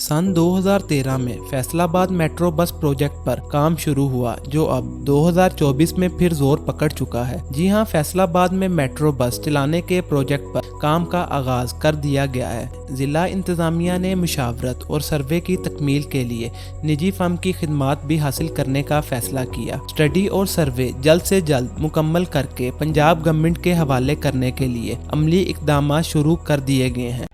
सन 2013 में Faisalabad metro bus project पर काम शुरू हुआ, जो अब 2024 में फिर जोर पकड़ चुका है। जी हां, फैसलाबाद में मेट्रो बस चलाने के प्रोजेक्ट पर काम का आगाज कर दिया गया है। जिला इंतजामिया ने मुशावरत और सर्वे की तकमील के लिए निजी फर्म की खिदमात भी हासिल करने का फैसला किया। स्टडी और सर्वे जल्द से जल्द मुकम्मल करके पंजाब गवर्नमेंट के हवाले करने के लिए अमली इकदाम शुरू कर दिए गए हैं।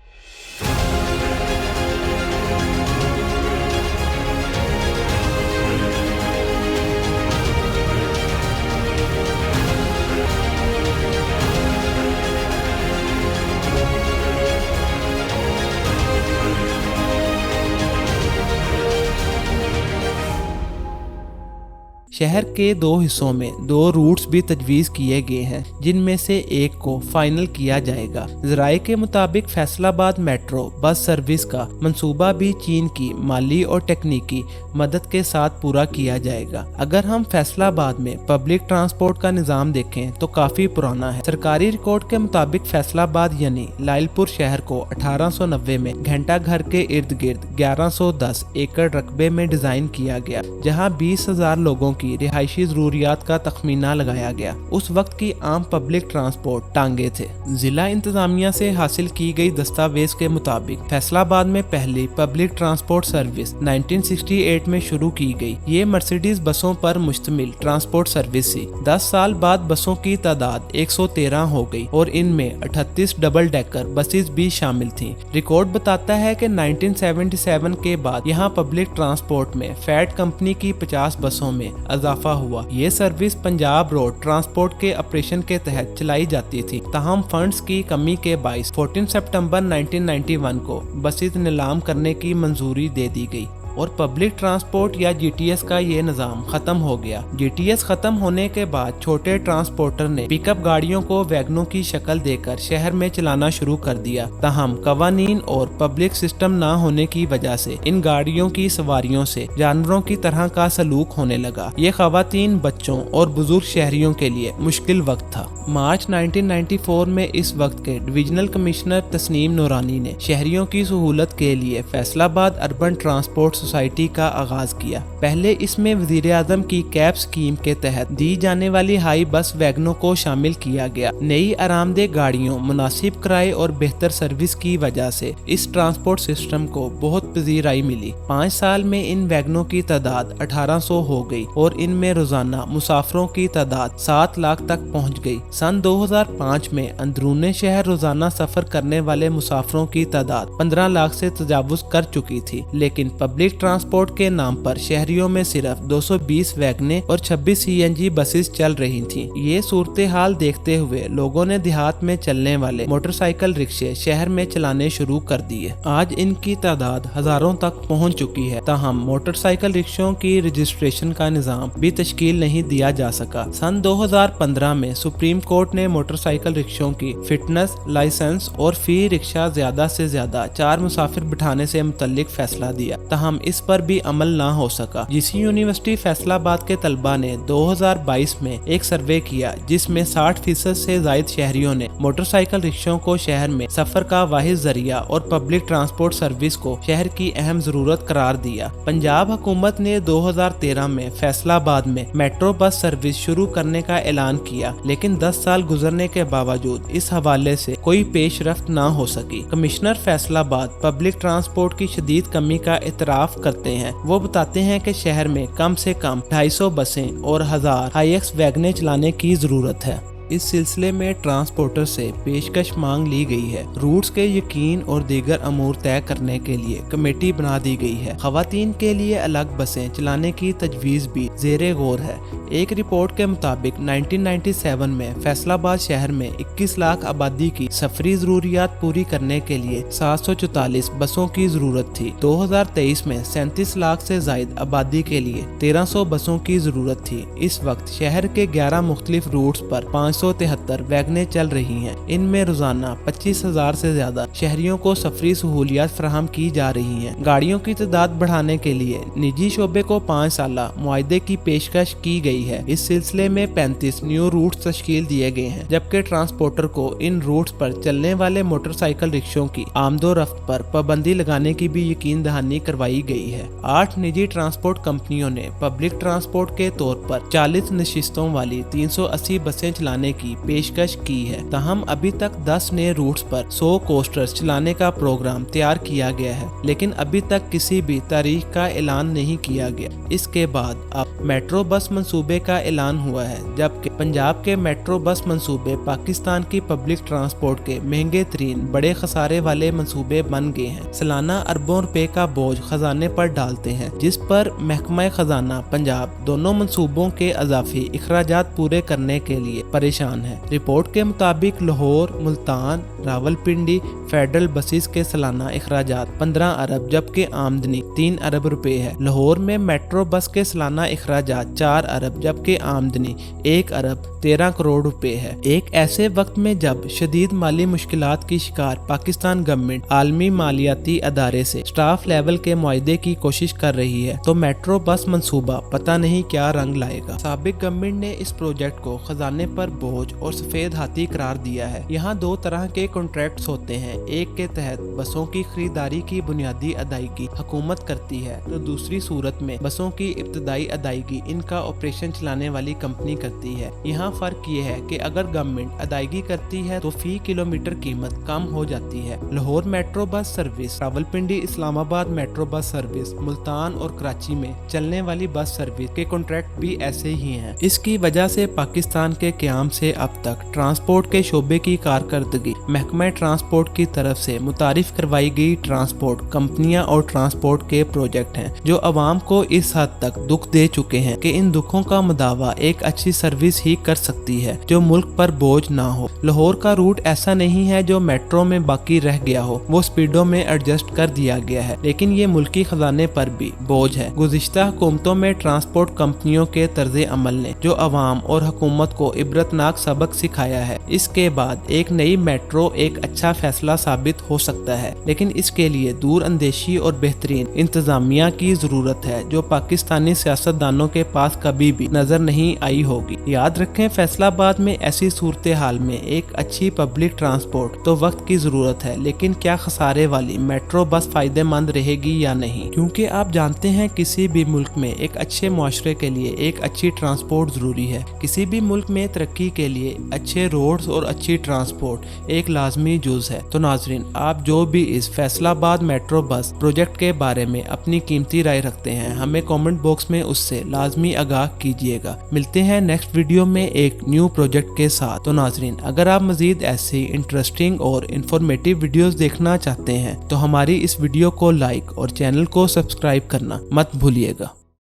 शहर के 2 हिस्सों में 2 रूट्स भी तजवीज़ किए गए हैं, जिनमें से एक को फाइनल किया जाएगा। ज़राए के मुताबिक फैसलाबाद मेट्रो बस सर्विस का मंसूबा भी चीन की माली और टेक्निकी मदद के साथ पूरा किया जाएगा। अगर हम फैसलाबाद में पब्लिक ट्रांसपोर्ट का निज़ाम देखें तो काफ़ी पुराना है। सरकारी रिकॉर्ड के मुताबिक फैसलाबाद यानी लाइलपुर शहर को 1890 में घंटा घर के इर्द गिर्द 1110 एकड़ रकबे में डिज़ाइन किया गया, जहाँ 20,000 लोगों की रिहायशी जरूरियात का तखमीना लगाया गया। उस वक्त की आम पब्लिक ट्रांसपोर्ट टांगे थे। जिला इंतजामिया से हासिल की गई दस्तावेज के मुताबिक फैसलाबाद में पहली पब्लिक ट्रांसपोर्ट सर्विस 1968 में शुरू की गई। ये मर्सिडीज बसों पर मुश्तमिल ट्रांसपोर्ट सर्विस थी। 10 साल बाद बसों की तादाद 113 हो गई और इनमें 38 डबल डेकर बसेस भी शामिल थीं। रिकॉर्ड बताता है कि 1977 के बाद यहाँ पब्लिक ट्रांसपोर्ट में फैट कंपनी की 50 बसों में इजाफा हुआ। ये सर्विस पंजाब रोड ट्रांसपोर्ट के ऑपरेशन के तहत चलाई जाती थी। ताहम फंड्स की कमी के बाइस 14 सितंबर 1991 को बसेस नीलाम करने की मंजूरी दे दी गई और पब्लिक ट्रांसपोर्ट या जीटीएस का ये निज़ाम खत्म हो गया। जीटीएस खत्म होने के बाद छोटे ट्रांसपोर्टर ने पिकअप गाड़ियों को वैगनों की शक्ल देकर शहर में चलाना शुरू कर दिया। ताहम कवानीन और पब्लिक सिस्टम ना होने की वजह से इन गाड़ियों की सवारियों से जानवरों की तरह का सलूक होने लगा। ये खवातीन, बच्चों और बुजुर्ग शहरियों के लिए मुश्किल वक्त था। मार्च 1994 में इस वक्त के डिविजनल कमिश्नर तस्नीम नूरानी ने शहरियों की सहूलत के लिए फैसलाबाद अर्बन ट्रांसपोर्ट सोसाइटी का आगाज किया। पहले इसमें वजीर आजम की कैब स्कीम के तहत दी जाने वाली हाई बस वैगनों को शामिल किया गया। नई आरामदेह गाड़ियों, मुनासिब किराए और बेहतर सर्विस की वजह से इस ट्रांसपोर्ट सिस्टम को बहुत पजीराई मिली। 5 साल में इन वैगनों की तादाद 1800 हो गई और इनमें रोजाना मुसाफिरों की तादाद 7 लाख तक पहुँच गई। सन 2005 में अंदरूने शहर रोजाना सफर करने वाले मुसाफिरों की तादाद 15 लाख से तजावुज कर चुकी थी, लेकिन पब्लिक ट्रांसपोर्ट के नाम पर शहरियों में सिर्फ 220 वैगनें और 26 सीएनजी बसेस चल रही थीं। ये सूरत हाल देखते हुए लोगों ने देहात में चलने वाले मोटरसाइकिल रिक्शे शहर में चलाने शुरू कर दिए। आज इनकी तादाद हजारों तक पहुंच चुकी है। ताहम मोटरसाइकिल रिक्शों की रजिस्ट्रेशन का निजाम भी तश्कील नहीं दिया जा सका। सन 2015 में सुप्रीम कोर्ट ने मोटरसाइकिल रिक्शों की फिटनेस, लाइसेंस और फी रिक्शा ज्यादा से ज्यादा 4 मुसाफिर बिठाने से मुतल्लिक फैसला दिया। ताहम इस पर भी अमल ना हो सका। जीसी यूनिवर्सिटी फैसलाबाद के तलबा ने 2022 में एक सर्वे किया, जिसमें 60% से ज्यादा शहरियों ने मोटरसाइकिल रिक्शों को शहर में सफर का वाहिद जरिया और पब्लिक ट्रांसपोर्ट सर्विस को शहर की अहम जरूरत करार दिया। पंजाब हुकूमत ने 2013 में फैसलाबाद में मेट्रो बस सर्विस शुरू करने का ऐलान किया, लेकिन 10 साल गुजरने के बावजूद इस हवाले से कोई पेशरफ्त ना हो सकी। कमिश्नर फैसलाबाद पब्लिक ट्रांसपोर्ट की शदीद कमी का इतराफ करते हैं। वो बताते हैं कि शहर में कम से कम 250 बसें और 1000 हाईएक्स वैगनें चलाने की जरूरत है। इस सिलसिले में ट्रांसपोर्टर से पेशकश मांग ली गई है। रूट्स के यकीन और दीगर अमूर तय करने के लिए कमेटी बना दी गई है। खवातीन के लिए अलग बसें चलाने की तजवीज़ भी ज़ेरे गौर है। एक रिपोर्ट के मुताबिक 1997 में फैसलाबाद शहर में 21 लाख आबादी की सफरी जरूरियात पूरी करने के लिए 744 बसों की जरूरत थी। 2023 में 37 लाख से ज्यादा आबादी के लिए 1300 बसों की जरूरत थी। इस वक्त शहर के 11 मुख्तलिफ रूट्स पर 5 573 वैगनें चल रही हैं। इनमें रोजाना 25,000 से ज्यादा शहरियों को सफरी सहूलियात फराहम की जा रही हैं। गाड़ियों की तादाद बढ़ाने के लिए निजी शोबे को 5 साला मुआहदे की पेशकश की गई है। इस सिलसिले में 35 न्यू रूट्स तश्कील दिए गए हैं, जबकि ट्रांसपोर्टर को इन रूट्स पर चलने वाले मोटरसाइकिल रिक्शों की आमदोरफ्त पर पाबंदी लगाने की भी यकीन दहानी करवाई गई है। 8 निजी ट्रांसपोर्ट कंपनियों ने पब्लिक ट्रांसपोर्ट के तौर पर 40 नशिस्तों वाली 380 बसें चलाने की पेशकश की है। ताहम अभी तक 10 नए रूट्स पर 100 कोस्टर्स चलाने का प्रोग्राम तैयार किया गया है, लेकिन अभी तक किसी भी तारीख का ऐलान नहीं किया गया। इसके बाद अब मेट्रो बस मंसूबे का ऐलान हुआ है, जबकि पंजाब के मेट्रो बस मंसूबे पाकिस्तान की पब्लिक ट्रांसपोर्ट के महंगे तरीन बड़े खसारे वाले मंसूबे बन गए हैं। सालाना अरबों रुपए का बोझ खजाने पर डालते हैं, जिस पर महकमा खजाना पंजाब दोनों मंसूबों के अजाफी इखराजात पूरे करने के लिए परेशान है। रिपोर्ट के मुताबिक लाहौर, मुल्तान, रावलपिंडी फेडरल बसेस के सालाना इखराजात 15 अरब जबकि आमदनी 3 अरब रुपए है। लाहौर में मेट्रो बस के सालाना इखराजात 4 अरब जबकि आमदनी 1 अरब 13 करोड़ रुपए है। एक ऐसे वक्त में जब शदीद माली मुश्किलात की शिकार पाकिस्तान गवर्नमेंट आलमी मालियाती अदारे से स्टाफ लेवल के मुआहदे की कोशिश कर रही है, तो मेट्रो बस मंसूबा पता नहीं क्या रंग लाएगा। साबिक गवर्नमेंट ने इस प्रोजेक्ट को खजाने पर बोझ और सफेद हाथी करार दिया है। यहाँ 2 तरह के कॉन्ट्रैक्ट्स होते हैं। एक के तहत बसों की खरीदारी की बुनियादी अदायगी हुकूमत करती है, तो दूसरी सूरत में बसों की इब्तदाई अदायगी इनका ऑपरेशन चलाने वाली कंपनी करती है। यहाँ फर्क ये है कि अगर गवर्नमेंट अदायगी करती है तो फी किलोमीटर कीमत कम हो जाती है। Lahore metro bus service, Rawalpindi Islamabad metro bus service, Multan और कराची में चलने वाली बस सर्विस के कॉन्ट्रैक्ट भी ऐसे ही हैं। इसकी वजह से पाकिस्तान के क़याम से अब तक ट्रांसपोर्ट के शोबे की कारकर्दगी महकमा ट्रांसपोर्ट की तरफ से मुतारिफ करवाई गई ट्रांसपोर्ट कंपनियां और ट्रांसपोर्ट के प्रोजेक्ट हैं, जो अवाम को इस हद तक दुख दे चुके हैं कि इन दुखों का मुदावा एक अच्छी सर्विस ही कर सकती है जो मुल्क पर बोझ ना हो। लाहौर का रूट ऐसा नहीं है जो मेट्रो में बाकी रह गया हो, वो स्पीडों में एडजस्ट कर दिया गया है, लेकिन ये मुल्की खजाने पर भी बोझ है। गुज़िश्ता हुकूमतों में ट्रांसपोर्ट कंपनियों के तर्ज अमल ने जो अवाम और हुकूमत को इबरतनाक सबक सिखाया है, इसके बाद एक नई मेट्रो एक अच्छा फैसला साबित हो सकता है, लेकिन इसके लिए दूर अंदेशी और बेहतरीन इंतजामिया की जरूरत है, जो पाकिस्तानी सियासतदानों के पास कभी भी नजर नहीं आई होगी। याद रखें, फैसलाबाद में ऐसी सूरत हाल में एक अच्छी पब्लिक ट्रांसपोर्ट तो वक्त की जरूरत है, लेकिन क्या खसारे वाली मेट्रो बस फायदेमंद रहेगी या नहीं, क्योंकि आप जानते हैं किसी भी मुल्क में एक अच्छे मुआशरे के लिए एक अच्छी ट्रांसपोर्ट जरूरी है। किसी भी मुल्क में तरक्की के लिए अच्छे रोड्स और अच्छी ट्रांसपोर्ट एक लाजमी जुज है। तो नाजरीन, आप जो भी इस फैसलाबाद मेट्रो बस प्रोजेक्ट के बारे में अपनी कीमती राय रखते हैं, हमें कमेंट बॉक्स में उससे लाजमी आगाह कीजिएगा। मिलते हैं नेक्स्ट वीडियो में एक न्यू प्रोजेक्ट के साथ। तो नाजरीन, अगर आप मजीद ऐसी इंटरेस्टिंग और इंफॉर्मेटिव वीडियोस देखना चाहते हैं तो हमारी इस वीडियो को लाइक और चैनल को सब्सक्राइब करना मत भूलिएगा।